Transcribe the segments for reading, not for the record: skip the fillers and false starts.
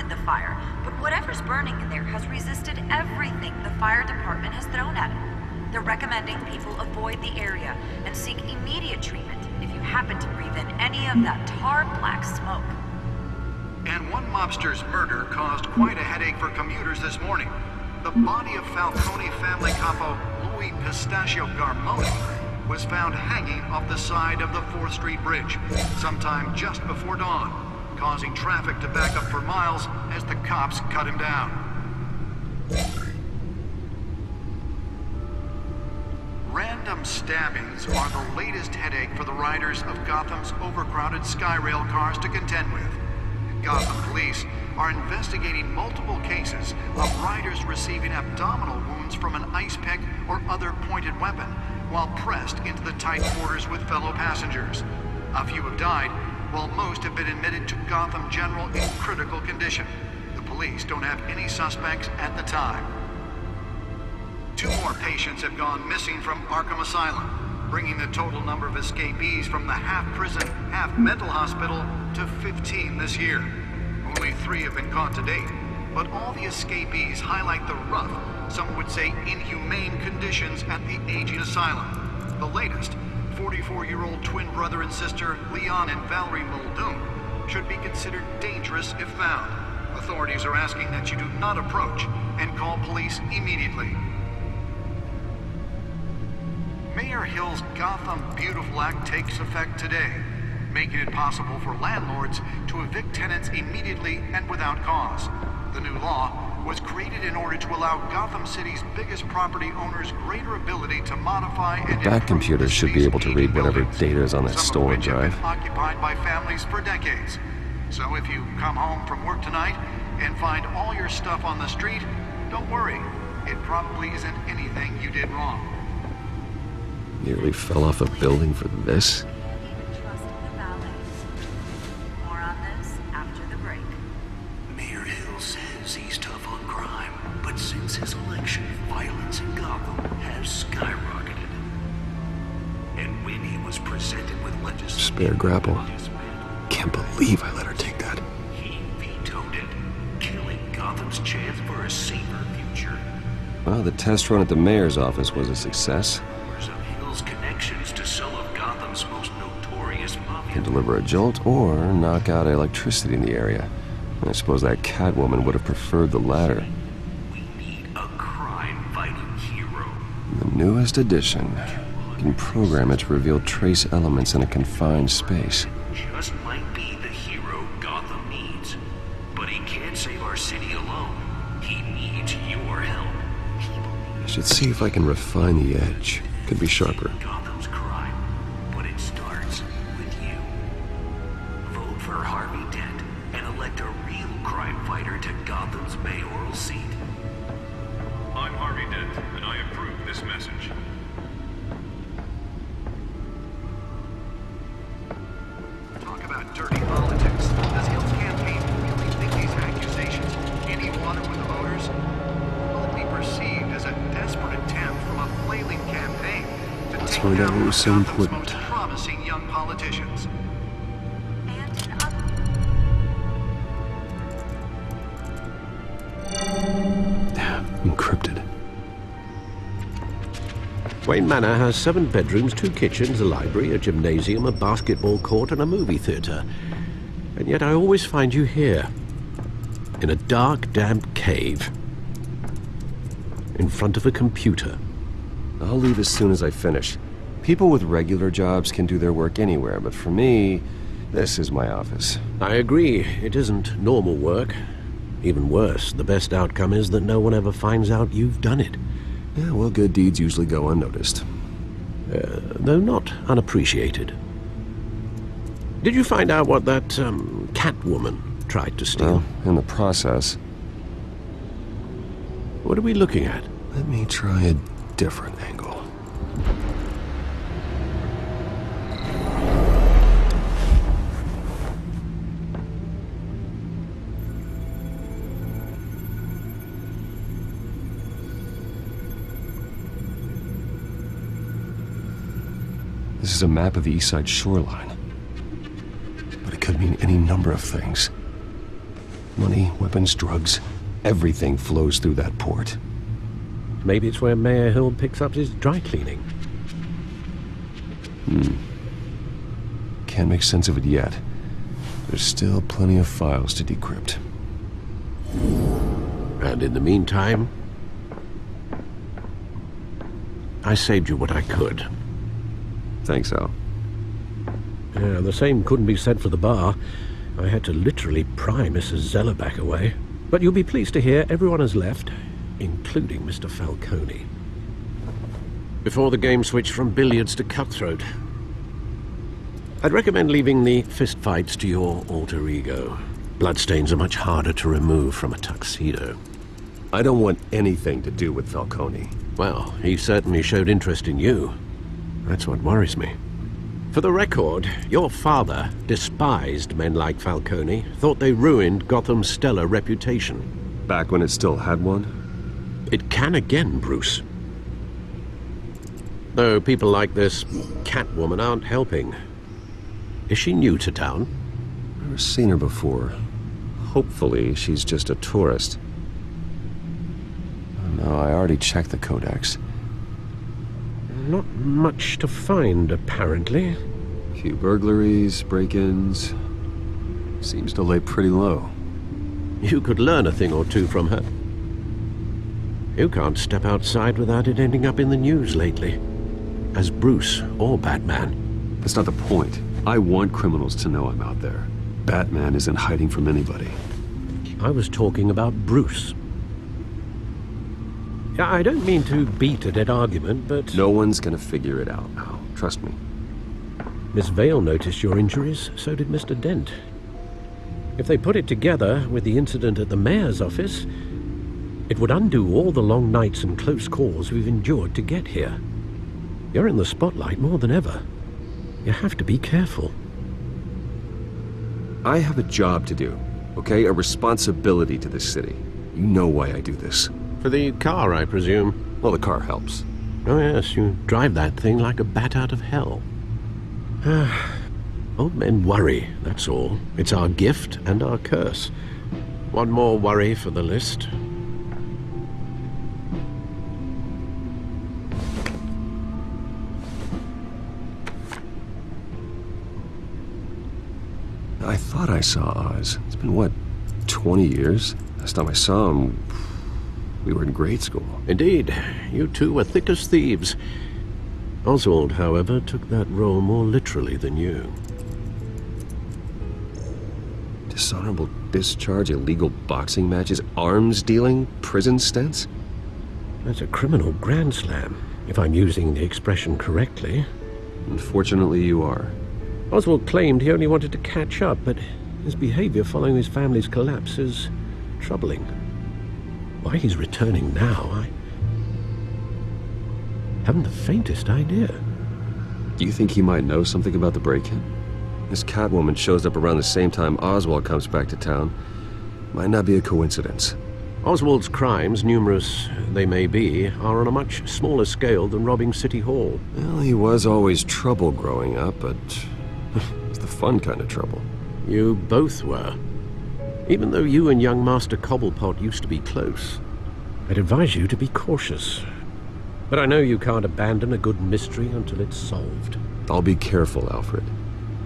the fire, but whatever's burning in there has resisted everything the fire department has thrown at it. They're recommending people avoid the area and seek immediate treatment if you happen to breathe in any of that tar black smoke. And one mobster's murder caused quite a headache for commuters this morning. The body of Falcone family capo Louis Pistachio Garmoni was found hanging off the side of the 4th Street Bridge sometime just before dawn, causing traffic to back up for miles as the cops cut him down. Random stabbings are the latest headache for the riders of Gotham's overcrowded Skyrail cars to contend with. Gotham police are investigating multiple cases of riders receiving abdominal wounds from an ice pick or other pointed weapon while pressed into the tight quarters with fellow passengers. A few have died, while most have been admitted to Gotham General in critical condition. The police don't have any suspects at the time. 2 more patients have gone missing from Arkham Asylum, bringing the total number of escapees from the half-prison, half-mental hospital to 15 this year. Only 3 have been caught to date, but all the escapees highlight the rough, some would say inhumane conditions at the aging asylum. The latest, 44-year-old twin brother and sister Leon and Valerie Muldoon, should be considered dangerous if found. Authorities are asking that you do not approach and call police immediately. Mayor Hill's Gotham Beautiful Act takes effect today, making it possible for landlords to evict tenants immediately and without cause. The new law was created in order to allow Gotham City's biggest property owners greater ability to modify and That computer should be able to read whatever data is on that stolen drive. Some of which have been occupied by families for decades. So if you come home from work tonight and find all your stuff on the street, don't worry. It probably isn't anything you did wrong. Nearly fell off a building for this? More on this after the break. Mayor Hill says he's tough on crime, but since his election, violence in Gotham has skyrocketed. And when he was presented with legislation... Spare grapple. Can't believe I let her take that. He vetoed it, killing Gotham's chance for a safer future. Well, the test run at the mayor's office was a success. Of Hill's connections to some of Gotham's most notorious mafia... Can deliver a jolt or knock out electricity in the area. I suppose that Catwoman would have preferred the latter. We need a crime-fighting hero. The newest addition. You can program it to reveal trace elements in a confined space. Just might be the hero Gotham needs. But he can't save our city alone. He needs your help. I should see if I can refine the edge. Could be sharper. Gotham's crime, but it starts with you. Vote for Harvey Dent and elect a real crime fighter to Gotham's mayoral seat. I'm Harvey Dent, and I approve this message. Talk about dirty politics. Does Hill's campaign really think these accusations hold any water with the voters? Will it be perceived as a desperate attempt from a flailing campaign to take find out down what was so one of Gotham's important. most promising young politicians? And in other... Encrypted. Wayne Manor has 7 bedrooms, 2 kitchens, a library, a gymnasium, a basketball court, and a movie theater. And yet I always find you here, in a dark, damp cave, in front of a computer. I'll leave as soon as I finish. People with regular jobs can do their work anywhere, but for me, this is my office. I agree, it isn't normal work. Even worse, the best outcome is that no one ever finds out you've done it. Yeah, well, good deeds usually go unnoticed. Though not unappreciated. Did you find out what that, Catwoman tried to steal? Well, in the process. What are we looking at? Let me try a different angle. This is a map of the East Side shoreline. But it could mean any number of things. Money, weapons, drugs, everything flows through that port. Maybe it's where Mayor Hill picks up his dry cleaning. Can't make sense of it yet. There's still plenty of files to decrypt. And in the meantime, I saved you what I could. Thanks, Al. Yeah, the same couldn't be said for the bar. I had to literally pry Mrs. Zellerback away. But you'll be pleased to hear everyone has left, including Mr. Falcone. Before the game switched from billiards to cutthroat. I'd recommend leaving the fistfights to your alter ego. Bloodstains are much harder to remove from a tuxedo. I don't want anything to do with Falcone. Well, he certainly showed interest in you. That's what worries me. For the record, your father despised men like Falcone, thought they ruined Gotham's stellar reputation. Back when it still had one? It can again, Bruce. Though people like this Catwoman aren't helping. Is she new to town? Never seen her before. Hopefully, she's just a tourist. No, I already checked the codex. Not much to find, apparently. Few burglaries, break-ins. Seems to lay pretty low. You could learn a thing or two from her. You can't step outside without it ending up in the news lately. As Bruce or Batman. That's not the point. I want criminals to know I'm out there. Batman isn't hiding from anybody. I was talking about Bruce. I don't mean to beat a dead argument, but... No one's gonna figure it out now. Trust me. Miss Vale noticed your injuries, so did Mr. Dent. If they put it together with the incident at the mayor's office, it would undo all the long nights and close calls we've endured to get here. You're in the spotlight more than ever. You have to be careful. I have a job to do, okay? A responsibility to this city. You know why I do this. For the car, I presume. Well, the car helps. Oh yes, you drive that thing like a bat out of hell. Old men worry, that's all. It's our gift and our curse. One more worry for the list. I thought I saw Oz. It's been, what, 20 years? Last time I saw him, we were in grade school. Indeed, you two were thick as thieves. Oswald, however, took that role more literally than you. Dishonorable discharge, illegal boxing matches, arms dealing, prison stints? That's a criminal grand slam, if I'm using the expression correctly. Unfortunately, you are. Oswald claimed he only wanted to catch up, but his behavior following his family's collapse is troubling. Why he's returning now, I haven't the faintest idea. Do you think he might know something about the break-in? This Catwoman shows up around the same time Oswald comes back to town. Might not be a coincidence. Oswald's crimes, numerous they may be, are on a much smaller scale than robbing City Hall. Well, he was always trouble growing up, but it's the fun kind of trouble. You both were. Even though you and young Master Cobblepot used to be close, I'd advise you to be cautious. But I know you can't abandon a good mystery until it's solved. I'll be careful, Alfred.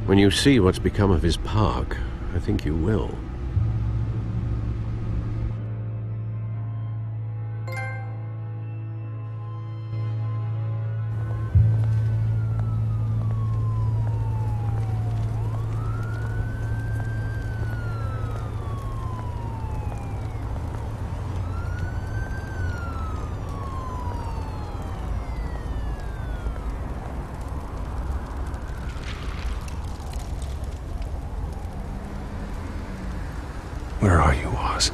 When you see what's become of his park, I think you will. Where are you, Oz?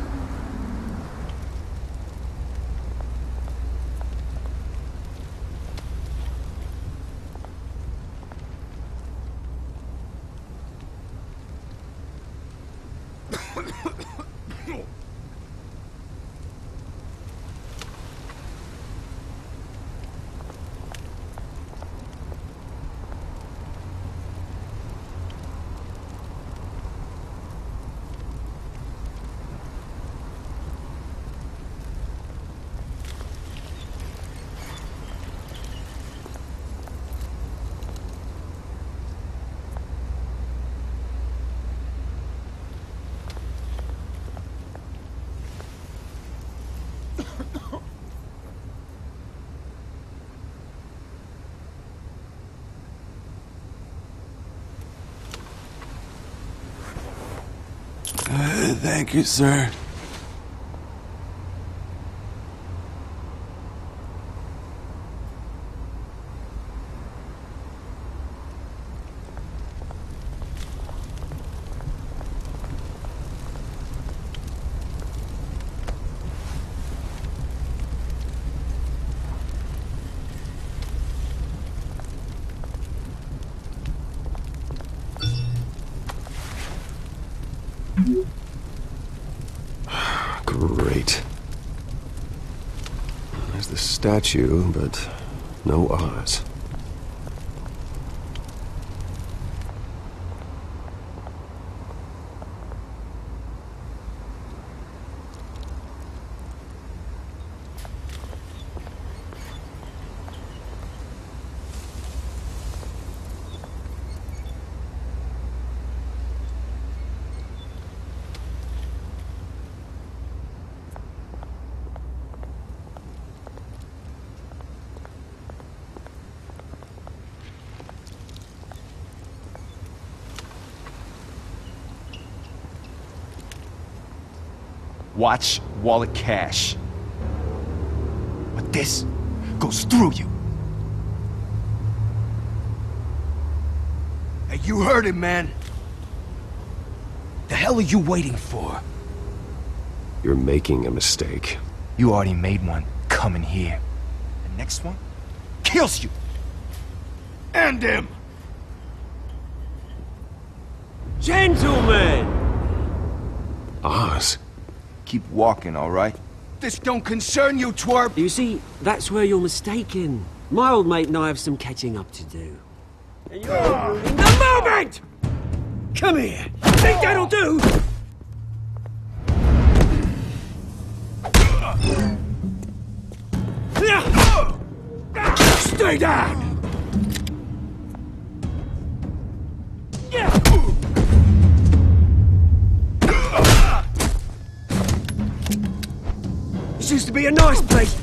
Thank you, sir. Great. There's the statue, but no Oz. Watch wallet cash. But this goes through you. Hey, you heard it, man. The hell are you waiting for? You're making a mistake. You already made one coming here. The next one kills you. And him. Gentlemen! Oz? Keep walking, all right? This don't concern you, twerp! You see, that's where you're mistaken. My old mate and I have some catching up to do. And you're ruining the moment! Come here! Think that'll do? Stay down! This used to be a nice place.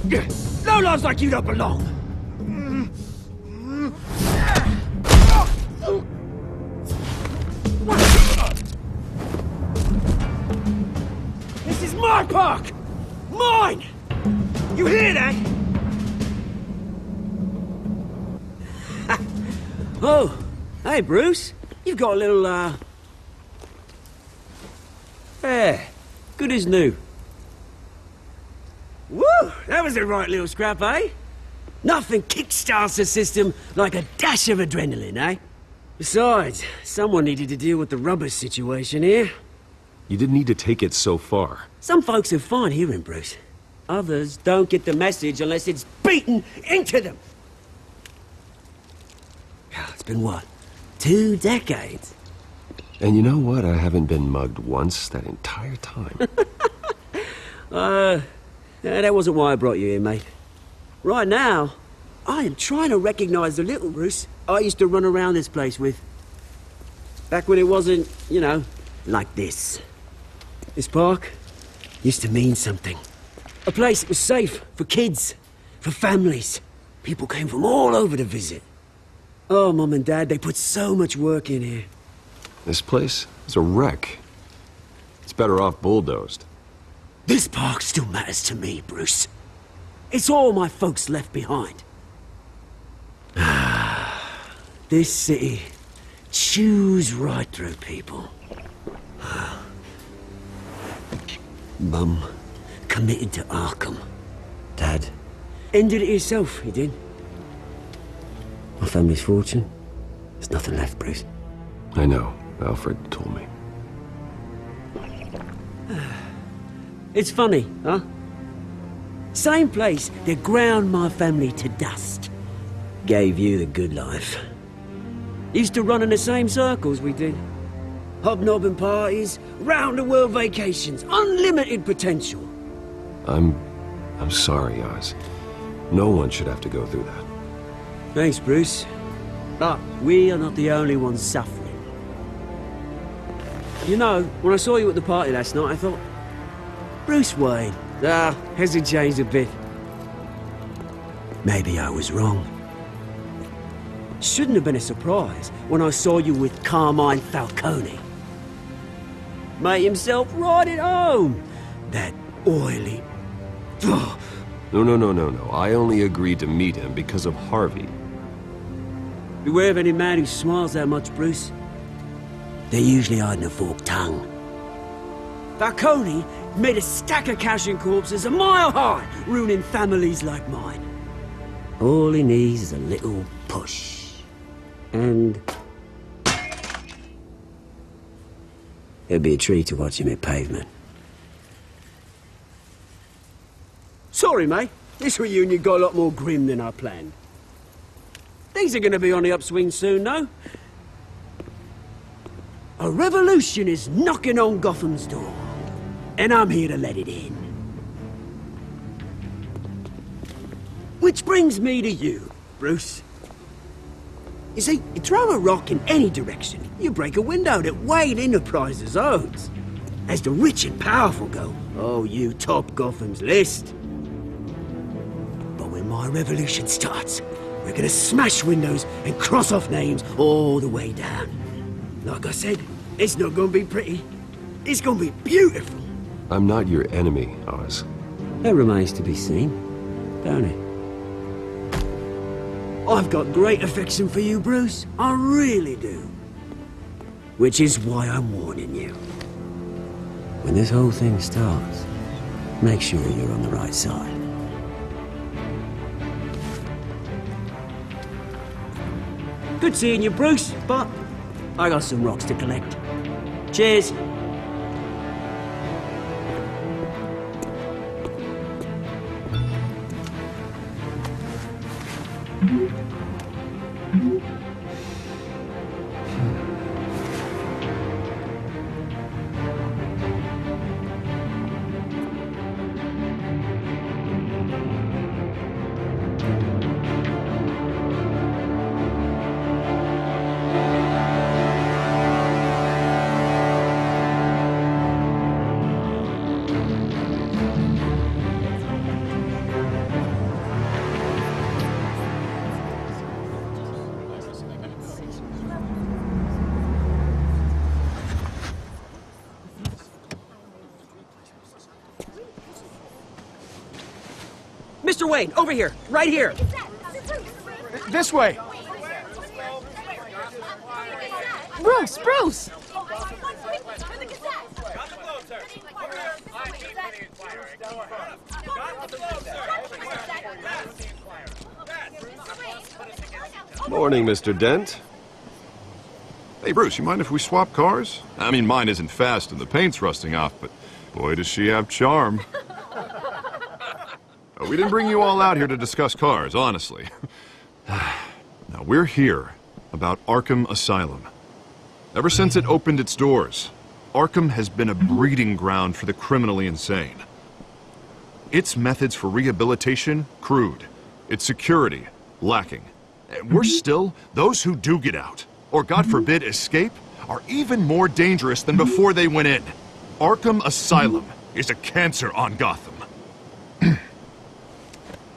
No lives like you don't belong. This is my park! Mine! You hear that? Oh, hey Bruce. You've got a little, hair. Good as new. Woo! That was a right little scrap, eh? Nothing kickstarts the system like a dash of adrenaline, eh? Besides, someone needed to deal with the rubber situation here. You didn't need to take it so far. Some folks are fine hearing, Bruce. Others don't get the message unless it's beaten into them. It's been what? 2 decades? And you know what? I haven't been mugged once that entire time. That wasn't why I brought you here, mate. Right now, I am trying to recognize the little Bruce I used to run around this place with. Back when it wasn't, you know, like this. This park used to mean something. A place that was safe for kids, for families. People came from all over to visit. Oh, Mum and Dad, they put so much work in here. This place is a wreck. It's better off bulldozed. This park still matters to me, Bruce. It's all my folks left behind. This city chews right through people. Mum committed to Arkham. Dad ended it himself, he did. My family's fortune, there's nothing left, Bruce. I know. Alfred told me. It's funny, huh? Same place that ground my family to dust. Gave you the good life. Used to run in the same circles we did. Hobnobbing parties, round-the-world vacations, unlimited potential. I'm sorry, Oz. No one should have to go through that. Thanks, Bruce. But we are not the only ones suffering. You know, when I saw you at the party last night, I thought, Bruce Wayne. Hasn't changed a bit. Maybe I was wrong. Shouldn't have been a surprise when I saw you with Carmine Falcone. Made himself right at home. That oily... Ugh. No. I only agreed to meet him because of Harvey. Beware of any man who smiles that much, Bruce. They're usually hiding a forked tongue. Falcone made a stack of cash and corpses a mile high, ruining families like mine. All he needs is a little push. And... it'd be a treat to watch him hit pavement. Sorry, mate. This reunion got a lot more grim than I planned. Things are gonna be on the upswing soon, though. A revolution is knocking on Gotham's door. And I'm here to let it in. Which brings me to you, Bruce. You see, you throw a rock in any direction, you break a window that Wayne Enterprises owns. As the rich and powerful go, oh, you top Gotham's list. But when my revolution starts, we're gonna smash windows and cross off names all the way down. Like I said, it's not gonna be pretty. It's gonna be beautiful. I'm not your enemy, Oz. That remains to be seen, don't it? I've got great affection for you, Bruce. I really do. Which is why I'm warning you. When this whole thing starts, make sure you're on the right side. Good seeing you, Bruce, but I got some rocks to collect. Cheers. Mr. Wayne, over here, right here. This way. Bruce! Morning, Mr. Dent. Hey, Bruce, you mind if we swap cars? I mean, mine isn't fast and the paint's rusting off, but boy, does she have charm. We didn't bring you all out here to discuss cars, honestly. Now, we're here about Arkham Asylum. Ever since it opened its doors, Arkham has been a breeding ground for the criminally insane. Its methods for rehabilitation, crude. Its security, lacking. And worse still, those who do get out, or God forbid escape, are even more dangerous than before they went in. Arkham Asylum is a cancer on Gotham.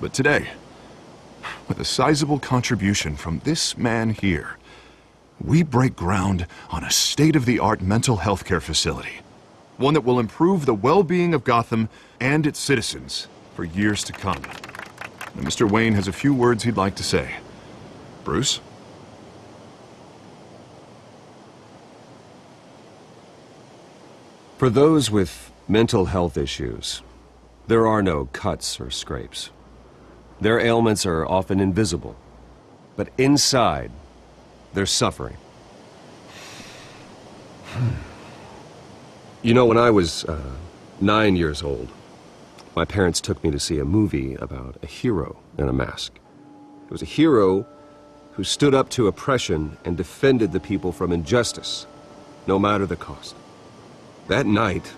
But today, with a sizable contribution from this man here, we break ground on a state-of-the-art mental health care facility. One that will improve the well-being of Gotham and its citizens for years to come. And Mr. Wayne has a few words he'd like to say. Bruce? For those with mental health issues, there are no cuts or scrapes. Their ailments are often invisible, but inside, they're suffering. You know, when I was 9 years old, my parents took me to see a movie about a hero in a mask. It was a hero who stood up to oppression and defended the people from injustice, no matter the cost. That night,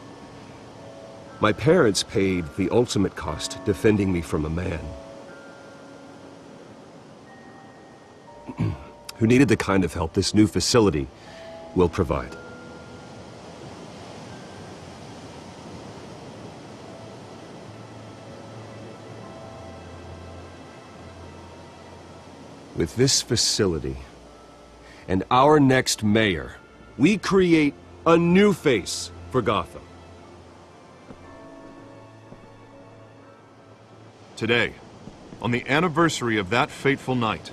my parents paid the ultimate cost defending me from a man who needed the kind of help this new facility will provide. With this facility and our next mayor, we create a new face for Gotham. Today, on the anniversary of that fateful night,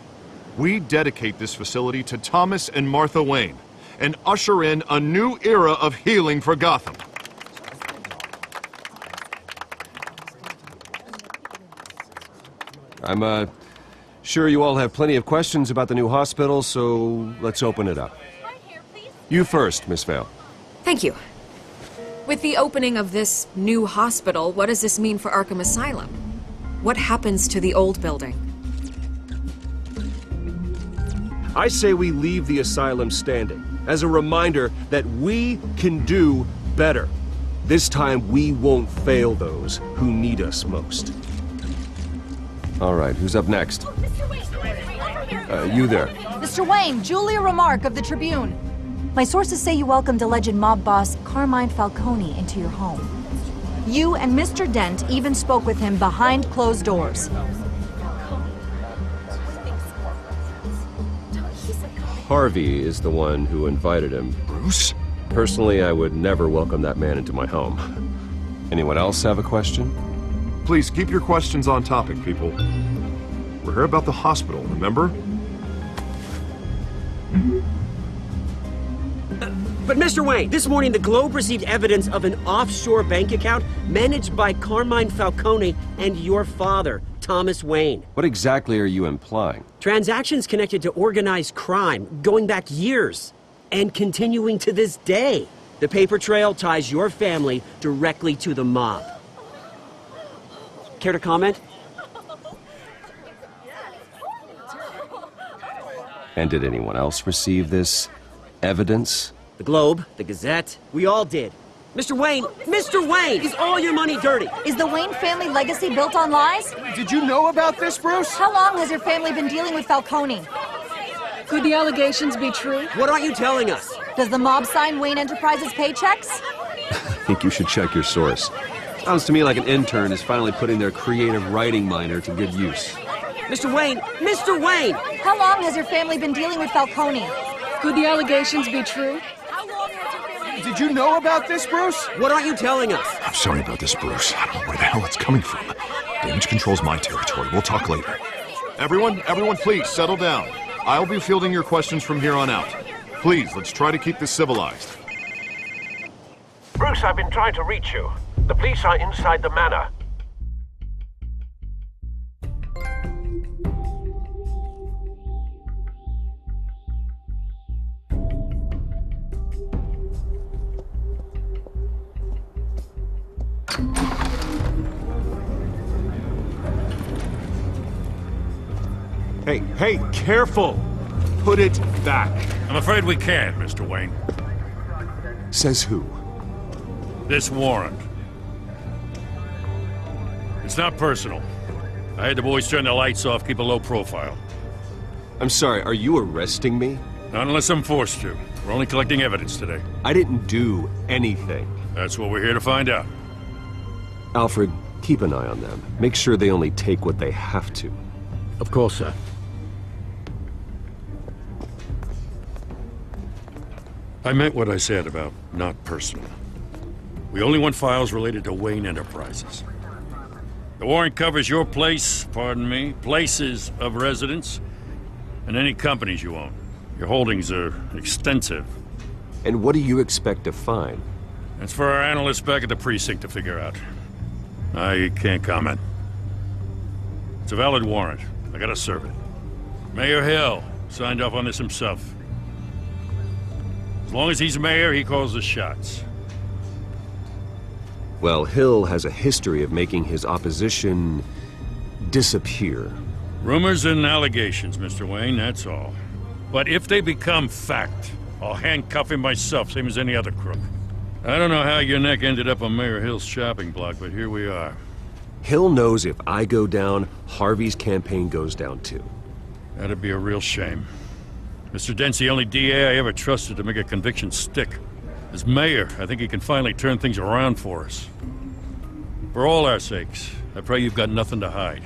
we dedicate this facility to Thomas and Martha Wayne and usher in a new era of healing for Gotham. I'm, sure you all have plenty of questions about the new hospital, so let's open it up. You first, Miss Vale. Thank you. With the opening of this new hospital, what does this mean for Arkham Asylum? What happens to the old building? I say we leave the asylum standing, as a reminder that we can do better. This time we won't fail those who need us most. All right, who's up next? You there. Mr. Wayne, Julia Remark of the Tribune. My sources say you welcomed alleged mob boss Carmine Falcone into your home. You and Mr. Dent even spoke with him behind closed doors. Harvey is the one who invited him. Bruce? Personally, I would never welcome that man into my home. Anyone else have a question? Please keep your questions on topic, people. We're here about the hospital, remember? But Mr. Wayne, this morning the Globe received evidence of an offshore bank account managed by Carmine Falcone and your father, Thomas Wayne. What exactly are you implying? Transactions connected to organized crime going back years and continuing to this day. The paper trail ties your family directly to the mob. Care to comment? And did anyone else receive this evidence? The Globe, the Gazette, we all did. Mr. Wayne, is all your money dirty? Is the Wayne family legacy built on lies? Did you know about this, Bruce? How long has your family been dealing with Falcone? Could the allegations be true? What aren't you telling us? Does the mob sign Wayne Enterprises paychecks? I think you should check your source. Sounds to me like an intern is finally putting their creative writing minor to good use. Mr. Wayne! How long has your family been dealing with Falcone? Could the allegations be true? Did you know about this, Bruce? What aren't you telling us? I'm sorry about this, Bruce. I don't know where the hell it's coming from. Damage control's my territory. We'll talk later. Everyone, please, settle down. I'll be fielding your questions from here on out. Please, let's try to keep this civilized. Bruce, I've been trying to reach you. The police are inside the manor. Hey, careful! Put it back. I'm afraid we can't, Mr. Wayne. Says who? This warrant. It's not personal. I had the boys turn the lights off, keep a low profile. I'm sorry, are you arresting me? Not unless I'm forced to. We're only collecting evidence today. I didn't do anything. That's what we're here to find out. Alfred, keep an eye on them. Make sure they only take what they have to. Of course, sir. I meant what I said about not personal. We only want files related to Wayne Enterprises. The warrant covers your place, pardon me, places of residence, and any companies you own. Your holdings are extensive. And what do you expect to find? That's for our analysts back at the precinct to figure out. I can't comment. It's a valid warrant. I gotta serve it. Mayor Hill signed off on this himself. As long as he's mayor, he calls the shots. Well, Hill has a history of making his opposition disappear. Rumors and allegations, Mr. Wayne, that's all. But if they become fact, I'll handcuff him myself, same as any other crook. I don't know how your neck ended up on Mayor Hill's shopping block, but here we are. Hill knows if I go down, Harvey's campaign goes down too. That'd be a real shame. Mr. Dent's the only DA I ever trusted to make a conviction stick. As mayor, I think he can finally turn things around for us. For all our sakes, I pray you've got nothing to hide.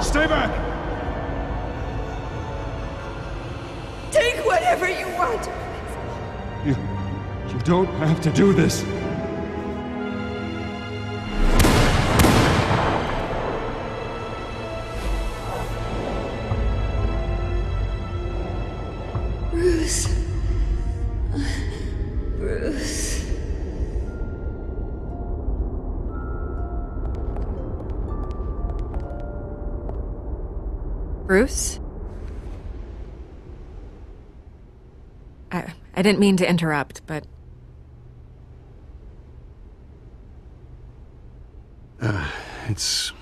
Stay back! Take whatever you want. You don't have to do this. Bruce. Bruce. Bruce? I didn't mean to interrupt, but... It's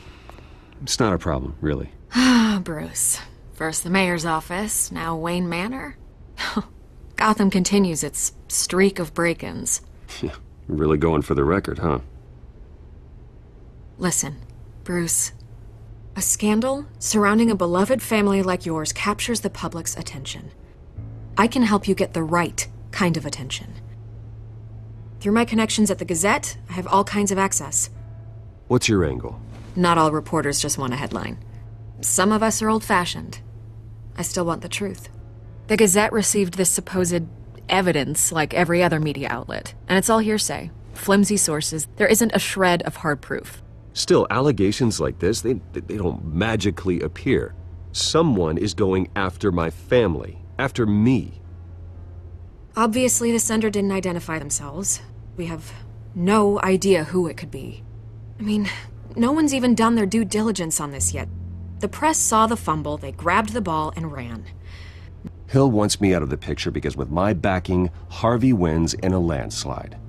not a problem, really. Ah, Bruce. First the mayor's office, now Wayne Manor. Gotham continues its streak of break-ins. You're really going for the record, huh? Listen, Bruce. A scandal surrounding a beloved family like yours captures the public's attention. I can help you get the right kind of attention. Through my connections at the Gazette, I have all kinds of access. What's your angle? Not all reporters just want a headline. Some of us are old-fashioned. I still want the truth. The Gazette received this supposed evidence like every other media outlet, and it's all hearsay. Flimsy sources. There isn't a shred of hard proof. Still, allegations like this, they don't magically appear. Someone is going after my family, after me. Obviously, the sender didn't identify themselves. We have no idea who it could be. I mean, no one's even done their due diligence on this yet. The press saw the fumble, they grabbed the ball and ran. Hill wants me out of the picture because with my backing, Harvey wins in a landslide.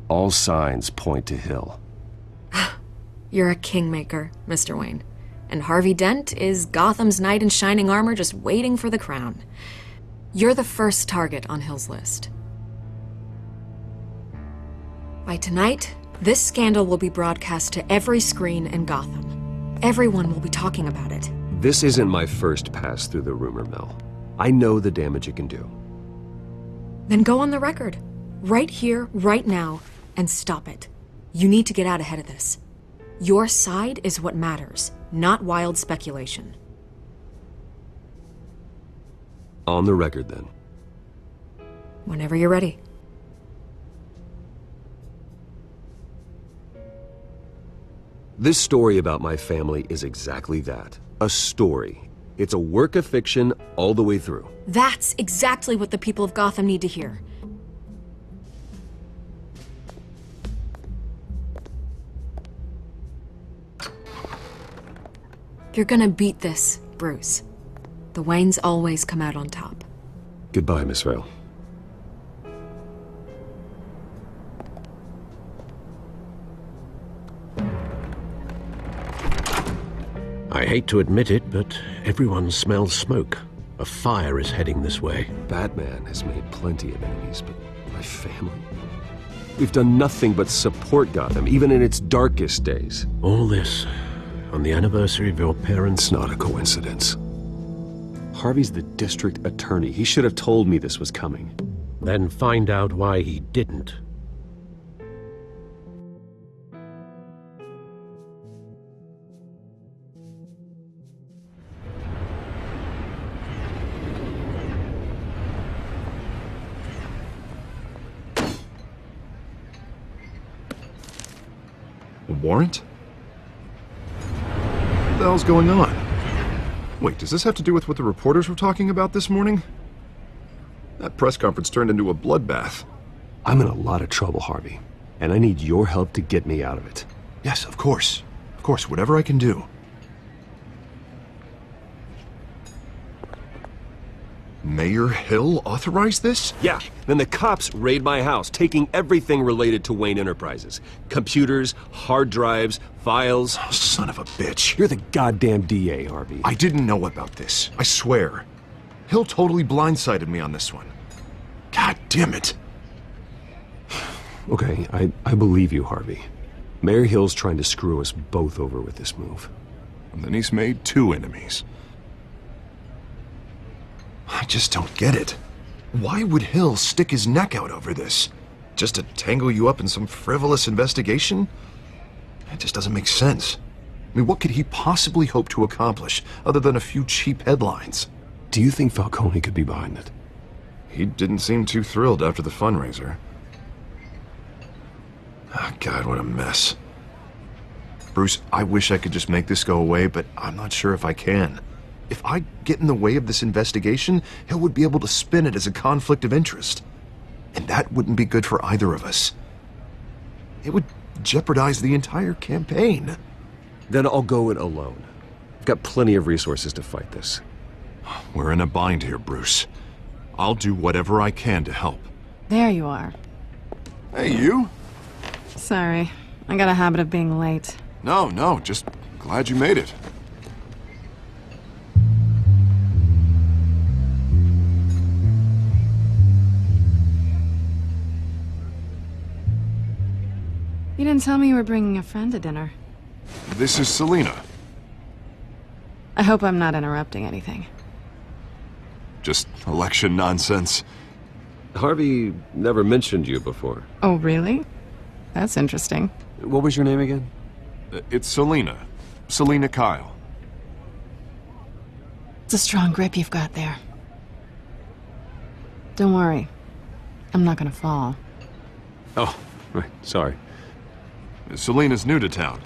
All signs point to Hill. You're a kingmaker, Mr. Wayne. And Harvey Dent is Gotham's knight in shining armor just waiting for the crown. You're the first target on Hill's list. By tonight, this scandal will be broadcast to every screen in Gotham. Everyone will be talking about it. This isn't my first pass through the rumor mill. I know the damage it can do. Then go on the record. Right here, right now, and stop it. You need to get out ahead of this. Your side is what matters, not wild speculation. On the record, then. Whenever you're ready. This story about my family is exactly that. A story. It's a work of fiction all the way through. That's exactly what the people of Gotham need to hear. You're gonna beat this, Bruce. The Waynes always come out on top. Goodbye, Miss Vale. I hate to admit it, but everyone smells smoke. A fire is heading this way. Batman has made plenty of enemies, but my family? We've done nothing but support Gotham, even in its darkest days. All this on the anniversary of your parents'... It's not a coincidence. Harvey's the district attorney. He should have told me this was coming. Then find out why he didn't. A warrant? What the hell's going on? Wait, does this have to do with what the reporters were talking about this morning? That press conference turned into a bloodbath. I'm in a lot of trouble, Harvey, and I need your help to get me out of it. Yes, of course. Of course, whatever I can do. Mayor Hill authorized this? Yeah, then the cops raid my house, taking everything related to Wayne Enterprises. Computers, hard drives, files. Oh, son of a bitch. You're the goddamn DA, Harvey. I didn't know about this. I swear. Hill totally blindsided me on this one. God damn it. Okay, I believe you, Harvey. Mayor Hill's trying to screw us both over with this move. And then he's made 2 enemies. I just don't get it. Why would Hill stick his neck out over this? Just to tangle you up in some frivolous investigation? It just doesn't make sense. I mean, what could he possibly hope to accomplish other than a few cheap headlines? Do you think Falcone could be behind it? He didn't seem too thrilled after the fundraiser. Oh, God, what a mess. Bruce, I wish I could just make this go away, but I'm not sure if I can. If I get in the way of this investigation, Hill would be able to spin it as a conflict of interest. And that wouldn't be good for either of us. It would jeopardize the entire campaign. Then I'll go it alone. I've got plenty of resources to fight this. We're in a bind here, Bruce. I'll do whatever I can to help. There you are. Hey, you? Sorry, I got a habit of being late. No, just glad you made it. You didn't tell me you were bringing a friend to dinner. This is Selina. I hope I'm not interrupting anything. Just election nonsense. Harvey never mentioned you before. Oh, really? That's interesting. What was your name again? It's Selina. Selina Kyle. It's a strong grip you've got there. Don't worry. I'm not gonna fall. Oh, right. Sorry. Selina's new to town.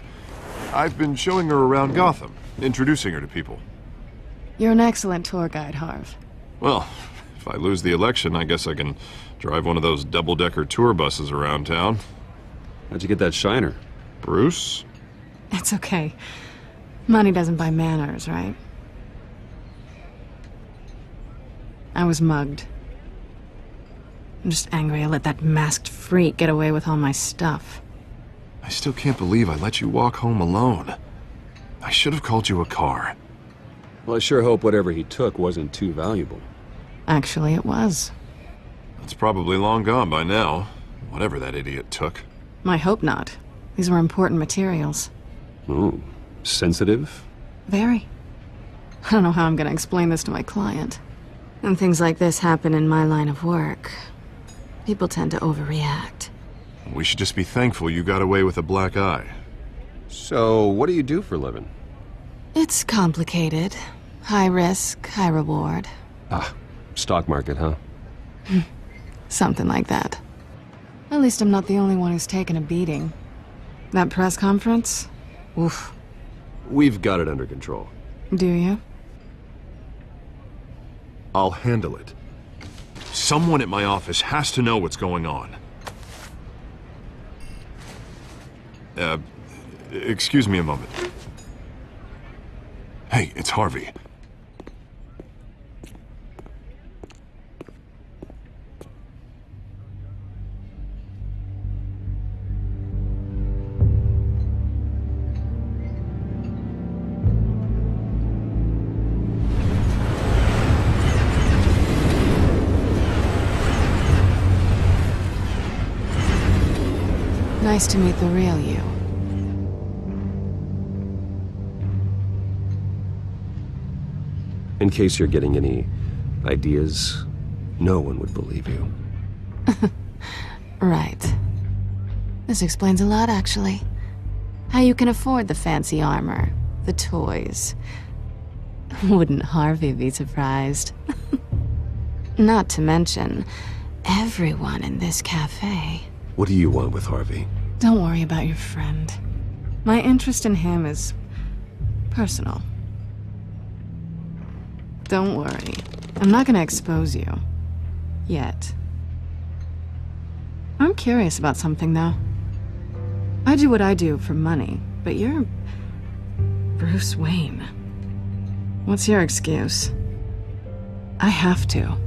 I've been showing her around Gotham, introducing her to people. You're an excellent tour guide, Harv. Well, if I lose the election, I guess I can drive one of those double-decker tour buses around town. How'd you get that shiner? Bruce? It's okay. Money doesn't buy manners, right? I was mugged. I'm just angry I let that masked freak get away with all my stuff. I still can't believe I let you walk home alone. I should have called you a car. Well, I sure hope whatever he took wasn't too valuable. Actually, it was. It's probably long gone by now, whatever that idiot took. I hope not. These were important materials. Ooh, sensitive? Very. I don't know how I'm gonna explain this to my client. When things like this happen in my line of work, people tend to overreact. We should just be thankful you got away with a black eye. So, what do you do for a living? It's complicated. High risk, high reward. Ah, stock market, huh? Something like that. At least I'm not the only one who's taken a beating. That press conference? Oof. We've got it under control. Do you? I'll handle it. Someone at my office has to know what's going on. Excuse me a moment. Hey, it's Harvey. Nice to meet the real you. In case you're getting any ideas, no one would believe you. Right. This explains a lot, actually. How you can afford the fancy armor, the toys. Wouldn't Harvey be surprised? Not to mention, everyone in this cafe. What do you want with Harvey? Don't worry about your friend. My interest in him is personal. Don't worry. I'm not gonna expose you. Yet. I'm curious about something, though. I do what I do for money, but you're Bruce Wayne. What's your excuse? I have to.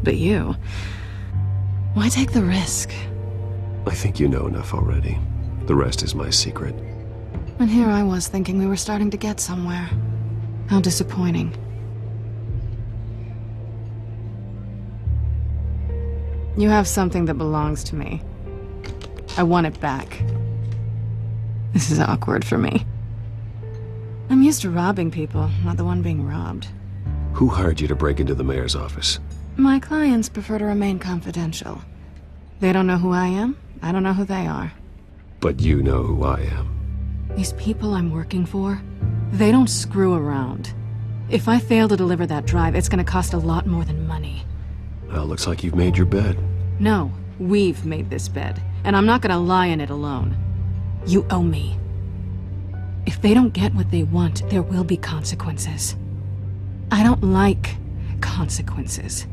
But you... why take the risk? I think you know enough already. The rest is my secret. And here I was thinking we were starting to get somewhere. How disappointing. You have something that belongs to me. I want it back. This is awkward for me. I'm used to robbing people, not the one being robbed. Who hired you to break into the mayor's office? My clients prefer to remain confidential. They don't know who I am. I don't know who they are. But you know who I am. These people I'm working for, they don't screw around. If I fail to deliver that drive, it's gonna cost a lot more than money. Well, looks like you've made your bed. No, we've made this bed, and I'm not gonna lie in it alone. You owe me. If they don't get what they want, there will be consequences. I don't like consequences.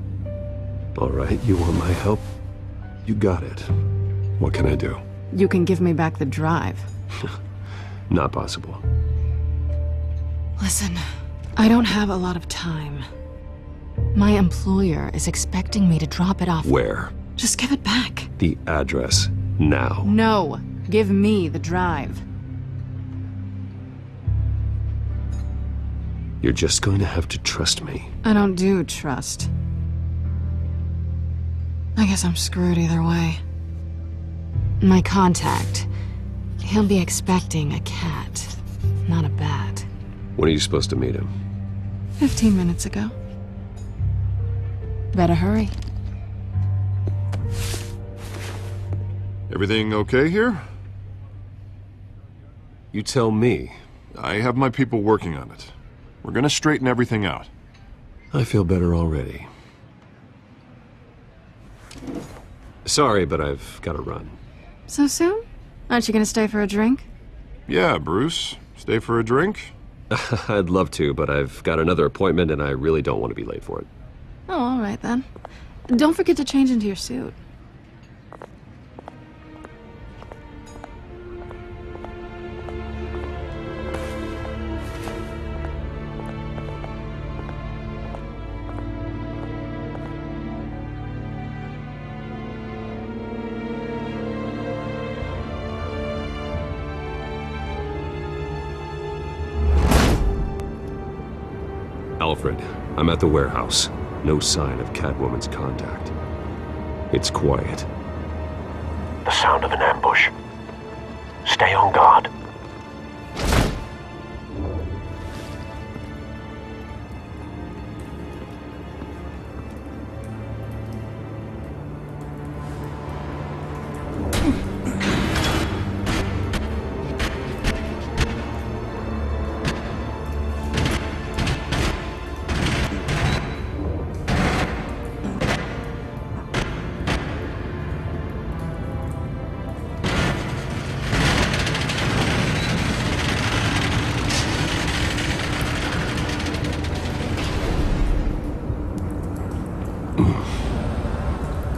All right, you want my help? You got it. What can I do? You can give me back the drive. Not possible. Listen, I don't have a lot of time. My employer is expecting me to drop it off. Where? Just give it back. The address, now. No, give me the drive. You're just going to have to trust me. I don't do trust. I guess I'm screwed either way. My contact, he'll be expecting a cat, not a bat. When are you supposed to meet him? 15 minutes ago. Better hurry. Everything okay here? You tell me. I have my people working on it. We're gonna straighten everything out. I feel better already. Sorry, but I've got to run. So soon? Aren't you gonna stay for a drink? Yeah, Bruce. Stay for a drink? I'd love to, but I've got another appointment and I really don't want to be late for it. Oh, all right then. Don't forget to change into your suit. Alfred, I'm at the warehouse. No sign of Catwoman's contact. It's quiet. The sound of an ambush. Stay on guard.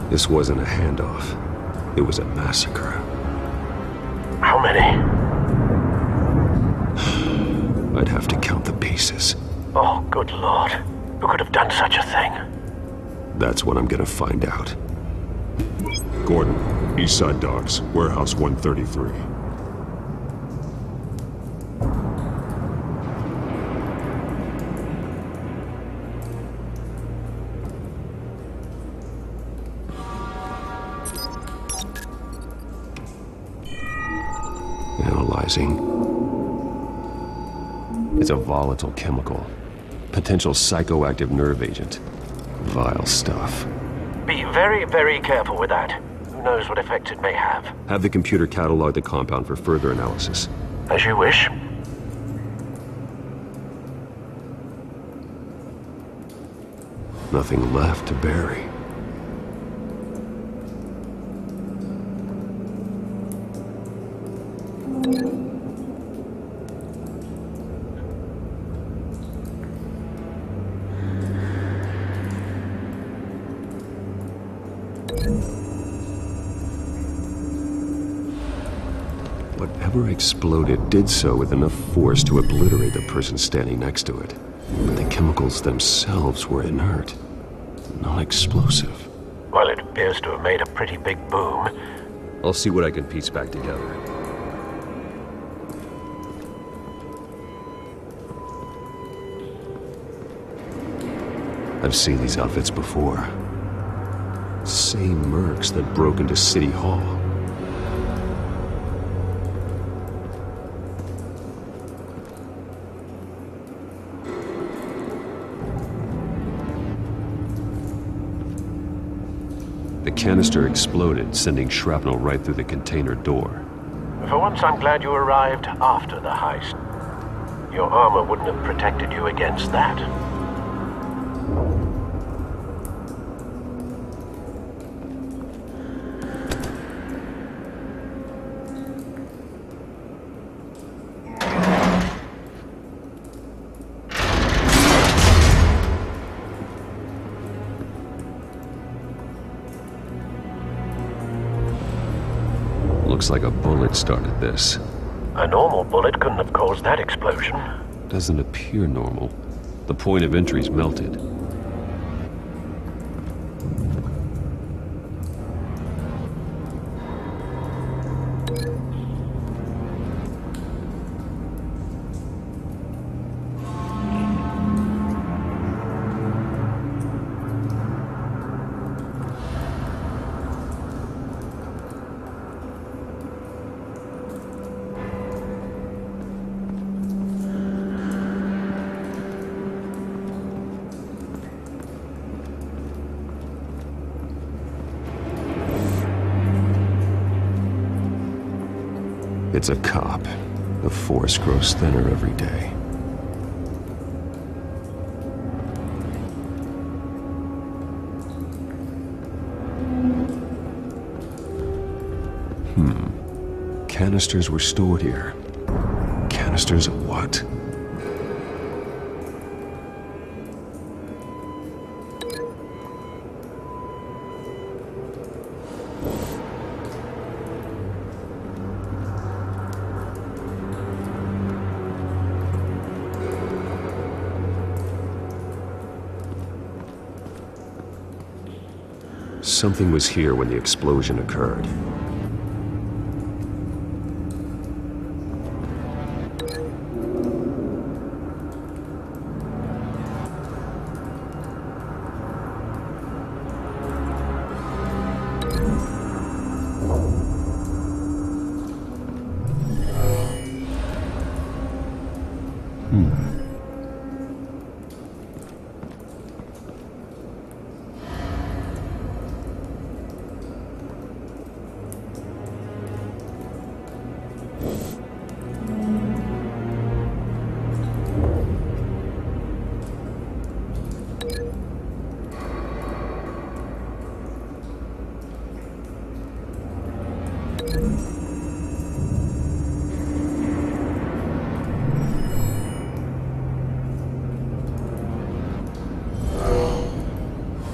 This wasn't a handoff. It was a massacre. How many? I'd have to count the pieces. Oh, good lord. Who could have done such a thing? That's what I'm gonna find out. Gordon, Eastside Docks, Warehouse 133. Analyzing. It's a volatile chemical. Potential psychoactive nerve agent. Vile stuff. Be very, very careful with that. Who knows what effect it may have. Have the computer catalog the compound for further analysis. As you wish. Nothing left to bury. Whatever exploded did so with enough force to obliterate the person standing next to it. But the chemicals themselves were inert, non-explosive. Well, it appears to have made a pretty big boom. I'll see what I can piece back together. I've seen these outfits before. Same mercs that broke into City Hall. The canister exploded, sending shrapnel right through the container door. For once, I'm glad you arrived after the heist. Your armor wouldn't have protected you against that. Looks like a bullet started this. A normal bullet couldn't have caused that explosion. Doesn't appear normal. The point of entry's melted. It's a cop. The force grows thinner every day. Canisters were stored here. Canisters of what? Something was here when the explosion occurred.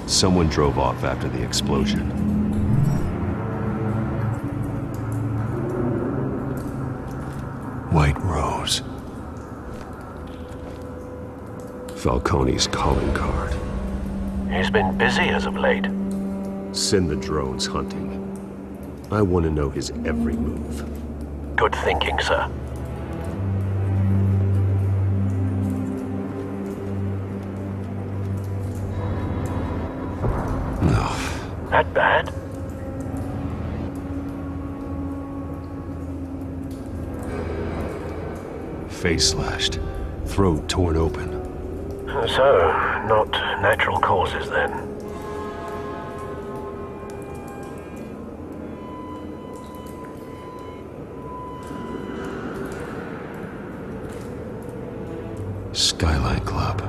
Someone drove off after the explosion. White Rose. Falcone's calling card. He's been busy as of late. Send the drones hunting. I want to know his every move. Good thinking, sir. That bad? Face slashed. Throat torn open. So, not natural causes then? Skyline Club.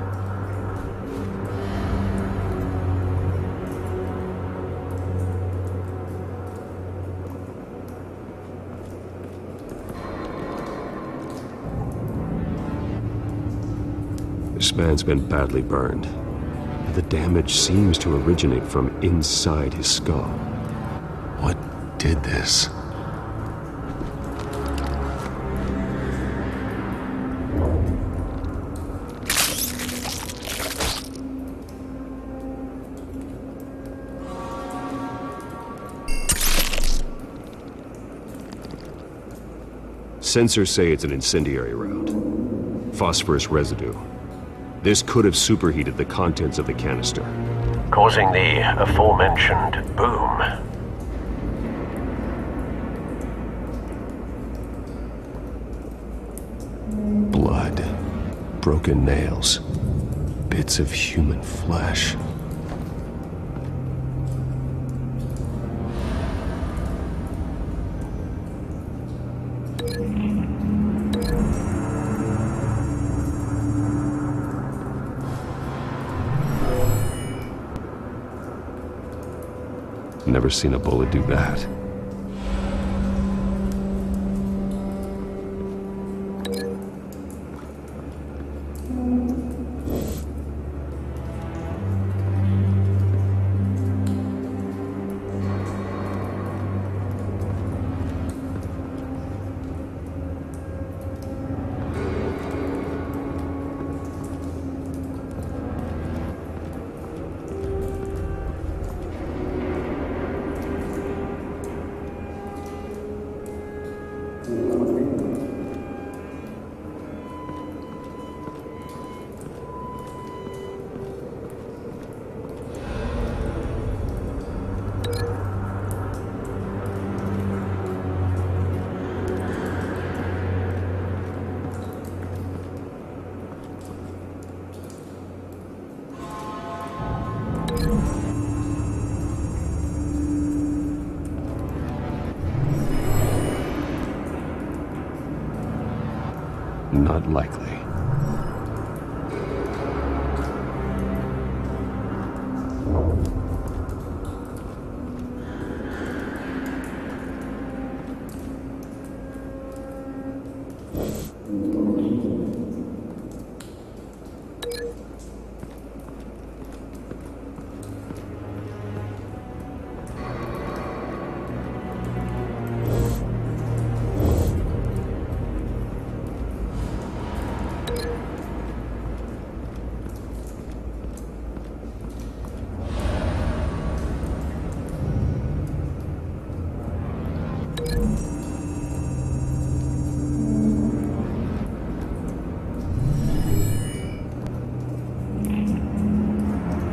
This man's been badly burned. The damage seems to originate from inside his skull. What did this? Sensors say it's an incendiary round. Phosphorus residue. This could have superheated the contents of the canister, causing the aforementioned boom. Blood, broken nails, bits of human flesh. never seen a bullet do that. Not likely.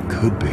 Could be.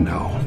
No.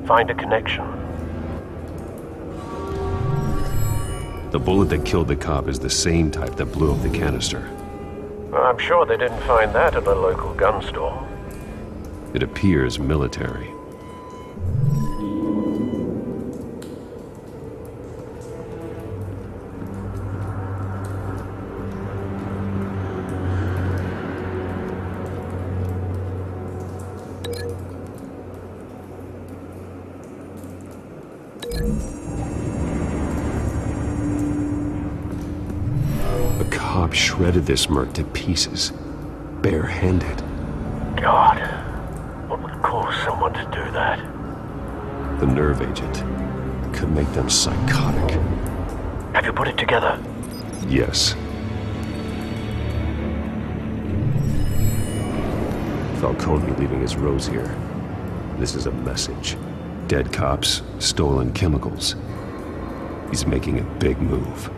Find a connection. The bullet that killed the cop is the same type that blew up the canister. I'm sure they didn't find that at a local gun store. It appears military. A cop shredded this merc to pieces, barehanded. God, what would cause someone to do that? The nerve agent could make them psychotic. Have you put it together? Yes. Falcone leaving his rose here. This is a message. Dead cops, stolen chemicals. He's making a big move.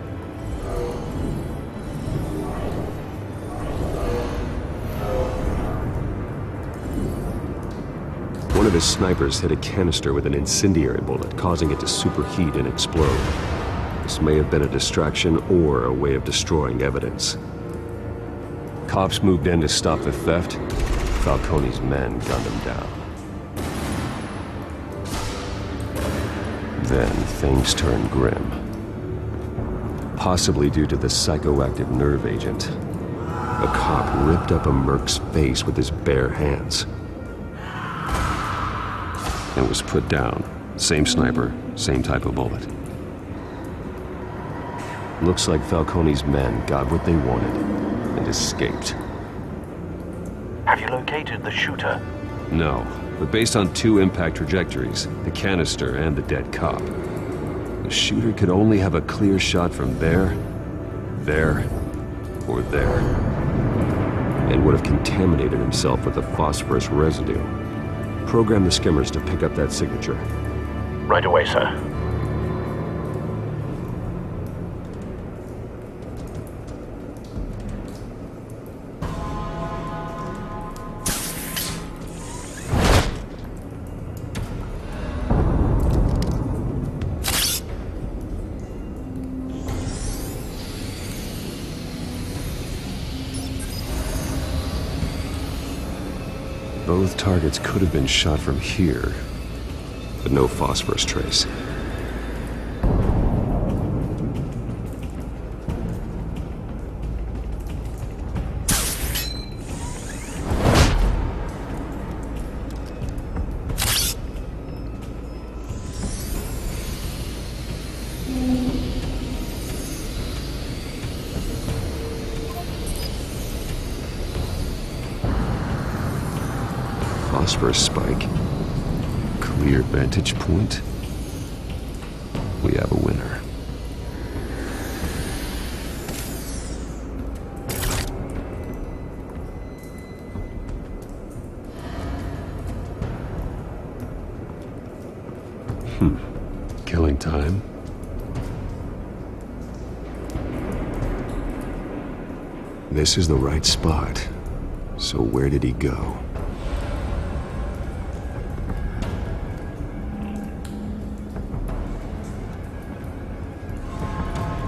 One of his snipers hit a canister with an incendiary bullet, causing it to superheat and explode. This may have been a distraction or a way of destroying evidence. Cops moved in to stop the theft. Falcone's men gunned him down. Then things turned grim. Possibly due to the psychoactive nerve agent. A cop ripped up a merc's face with his bare hands. And was put down. Same sniper, same type of bullet. Looks like Falcone's men got what they wanted and escaped. Have you located the shooter? No, but based on two impact trajectories, the canister and the dead cop, the shooter could only have a clear shot from there, or there, and would have contaminated himself with the phosphorus residue. Program the skimmers to pick up that signature. Right away, sir. Both targets could have been shot from here, but no phosphorus trace. Phosphorus spike. Clear vantage point. We have a winner. Killing time. This is the right spot. So where did he go?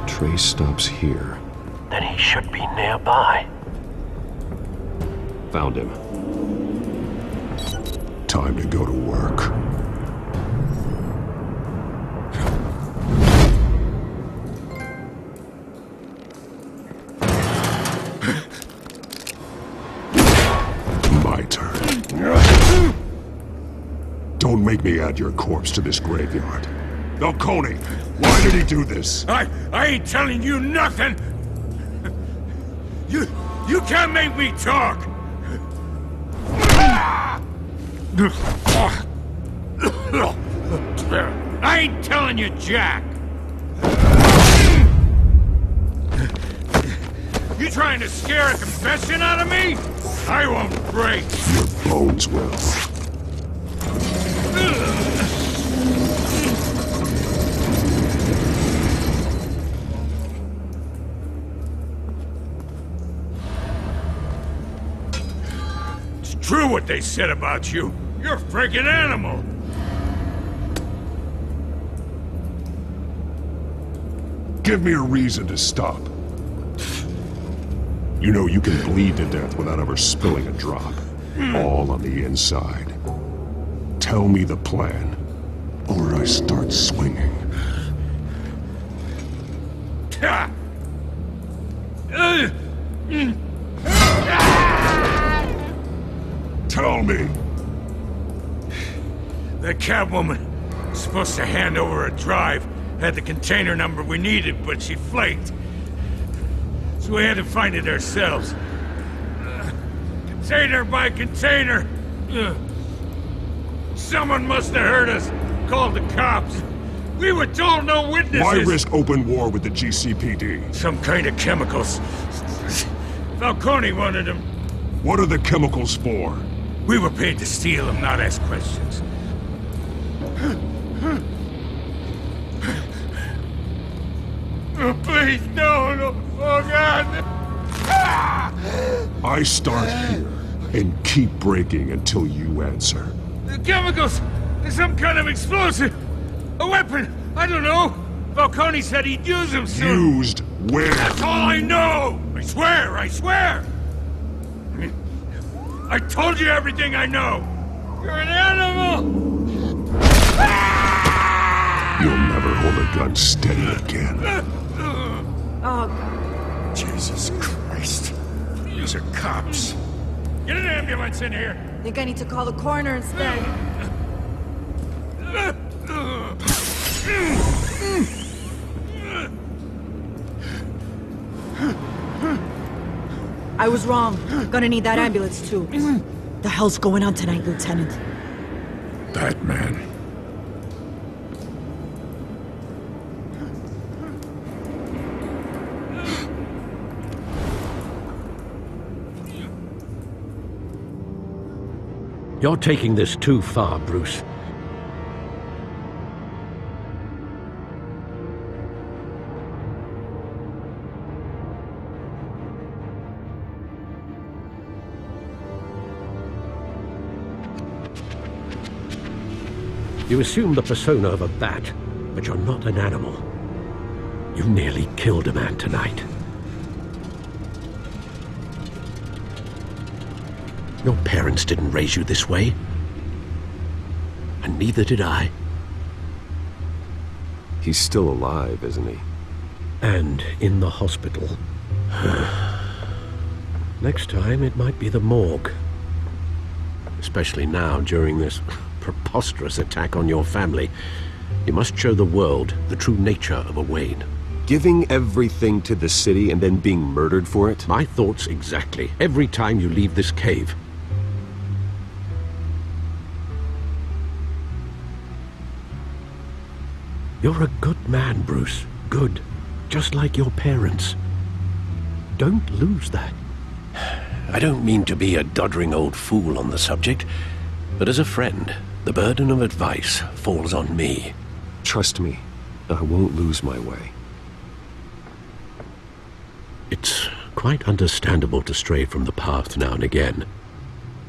Trace stops here. Then he should be nearby. Found him. Time to go to work. My turn. Don't make me add your corpse to this graveyard. Falcone, why did he do this? I ain't telling you nothing! You can't make me talk! I ain't telling you jack! You trying to scare a confession out of me? I won't break! Your bones will. True what they said about you. You're a freaking animal. Give me a reason to stop. You know you can bleed to death without ever spilling a drop. All on the inside. Tell me the plan, or I start swinging. Tell me. The Catwoman Supposed to hand over a drive. Had the container number we needed, but she flaked. So we had to find it ourselves. Container by container. Someone must have heard us. Called the cops. We were told no witnesses. Why risk open war with the GCPD? Some kind of chemicals. Falcone wanted them. What are the chemicals for? We were paid to steal them, not ask questions. Oh, please, no. Oh, God. I start here and keep breaking until you answer. The chemicals! Some kind of explosive! A weapon! I don't know! Falcone said he'd use them soon! Used where? That's all I know! I swear! I told you everything I know! You're an animal! You'll never hold a gun steady again. Oh, Jesus Christ. These are cops. Get an ambulance in here! Think I need to call the coroner instead. I was wrong. Gonna need that ambulance too. The hell's going on tonight, Lieutenant? Batman. You're taking this too far, Bruce. You assume the persona of a bat, but you're not an animal. You nearly killed a man tonight. Your parents didn't raise you this way. And neither did I. He's still alive, isn't he? And in the hospital. Next time, it might be the morgue. Especially now, during this preposterous attack on your family. You must show the world the true nature of a Wayne. Giving everything to the city and then being murdered for it? My thoughts exactly. Every time you leave this cave. You're a good man, Bruce. Good. Just like your parents. Don't lose that. I don't mean to be a doddering old fool on the subject, but as a friend, the burden of advice falls on me. Trust me, I won't lose my way. It's quite understandable to stray from the path now and again,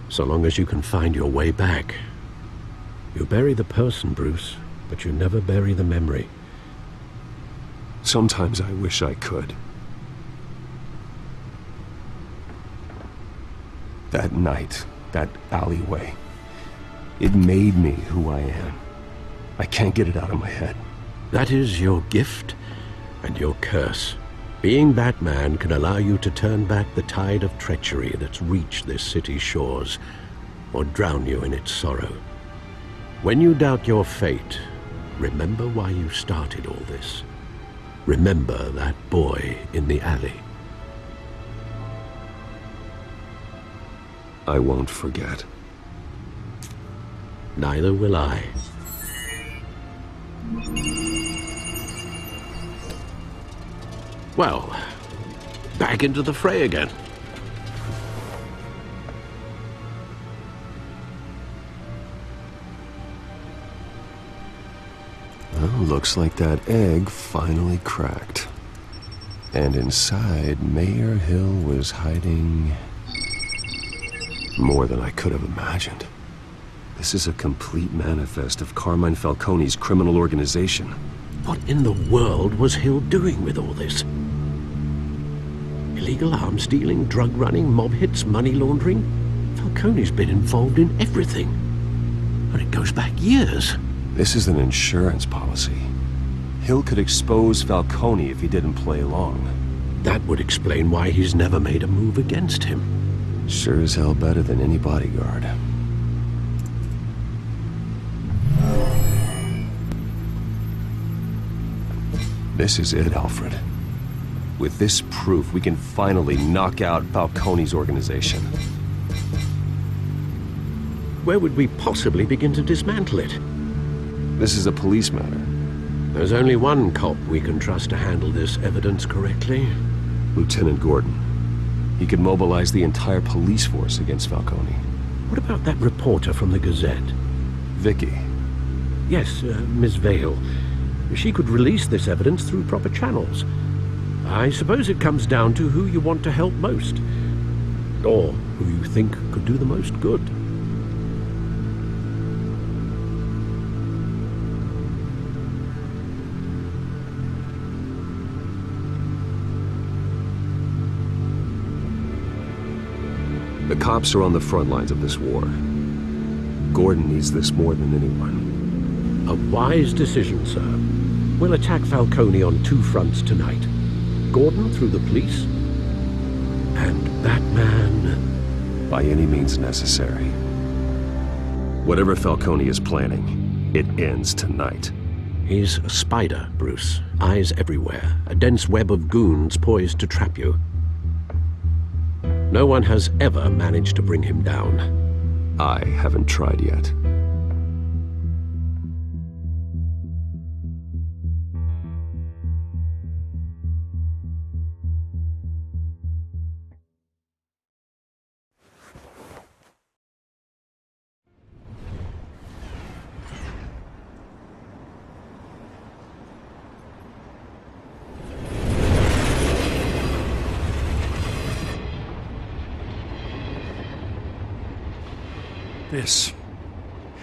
so long as you can find your way back. You bury the person, Bruce, but you never bury the memory. Sometimes I wish I could. That night, that alleyway, it made me who I am. I can't get it out of my head. That is your gift and your curse. Being Batman can allow you to turn back the tide of treachery that's reached this city's shores, or drown you in its sorrow. When you doubt your fate, remember why you started all this. Remember that boy in the alley. I won't forget. Neither will I. Well, back into the fray again. Well, looks like that egg finally cracked. And inside, Mayor Hill was hiding more than I could have imagined. This is a complete manifest of Carmine Falcone's criminal organization. What in the world was Hill doing with all this? Illegal arms dealing, drug running, mob hits, money laundering? Falcone's been involved in everything. And it goes back years. This is an insurance policy. Hill could expose Falcone if he didn't play along. That would explain why he's never made a move against him. Sure as hell better than any bodyguard. This is it, Alfred. With this proof, we can finally knock out Falcone's organization. Where would we possibly begin to dismantle it? This is a police matter. There's only one cop we can trust to handle this evidence correctly. Lieutenant Gordon. He could mobilize the entire police force against Falcone. What about that reporter from the Gazette? Vicky. Yes, Miss Vale. She could release this evidence through proper channels. I suppose it comes down to who you want to help most. Or who you think could do the most good. The cops are on the front lines of this war. Gordon needs this more than anyone. A wise decision, sir. We'll attack Falcone on two fronts tonight. Gordon through the police, and Batman... by any means necessary. Whatever Falcone is planning, it ends tonight. He's a spider, Bruce. Eyes everywhere. A dense web of goons poised to trap you. No one has ever managed to bring him down. I haven't tried yet.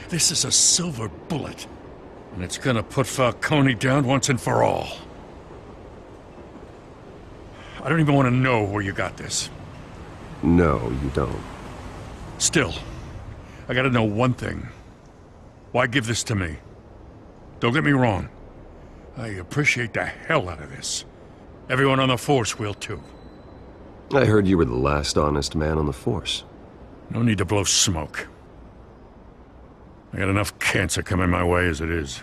This is a silver bullet, and it's gonna put Falcone down once and for all. I don't even want to know where you got this. No, you don't. Still, I gotta know one thing. Why give this to me? Don't get me wrong. I appreciate the hell out of this. Everyone on the Force will too. I heard you were the last honest man on the Force. No need to blow smoke. I got enough cancer coming my way as it is.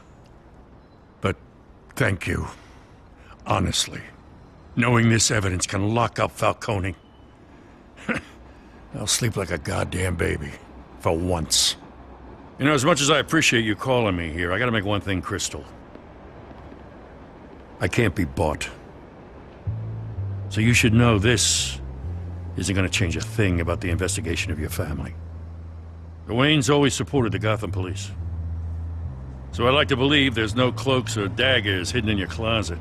But thank you. Honestly. Knowing this evidence can lock up Falcone. I'll sleep like a goddamn baby. For once. You know, as much as I appreciate you calling me here, I gotta make one thing crystal. I can't be bought. So you should know this isn't gonna change a thing about the investigation of your family. The Waynes always supported the Gotham police. So I like to believe there's no cloaks or daggers hidden in your closet.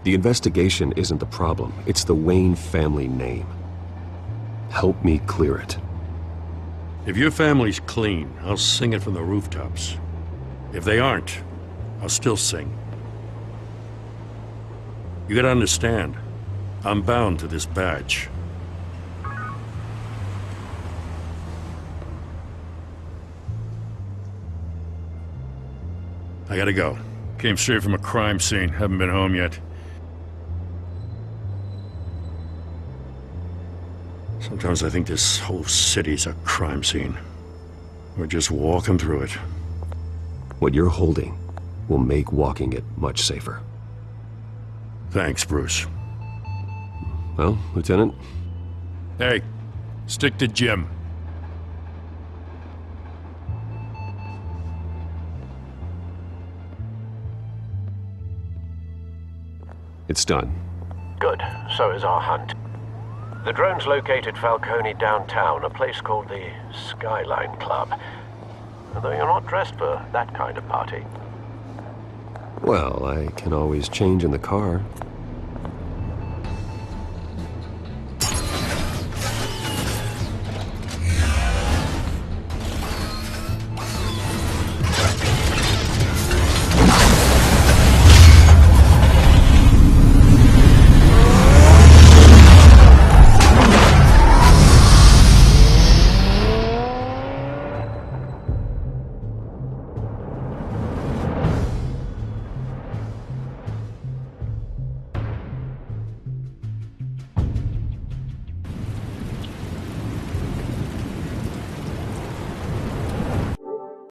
The investigation isn't the problem. It's the Wayne family name. Help me clear it. If your family's clean, I'll sing it from the rooftops. If they aren't, I'll still sing. You gotta understand, I'm bound to this badge. I gotta go. Came straight from a crime scene. Haven't been home yet. Sometimes I think this whole city's a crime scene. We're just walking through it. What you're holding will make walking it much safer. Thanks, Bruce. Well, Lieutenant? Hey, stick to Jim. It's done. Good. So is our hunt. The drones located Falcone downtown, a place called the Skyline Club. Although you're not dressed for that kind of party. Well, I can always change in the car.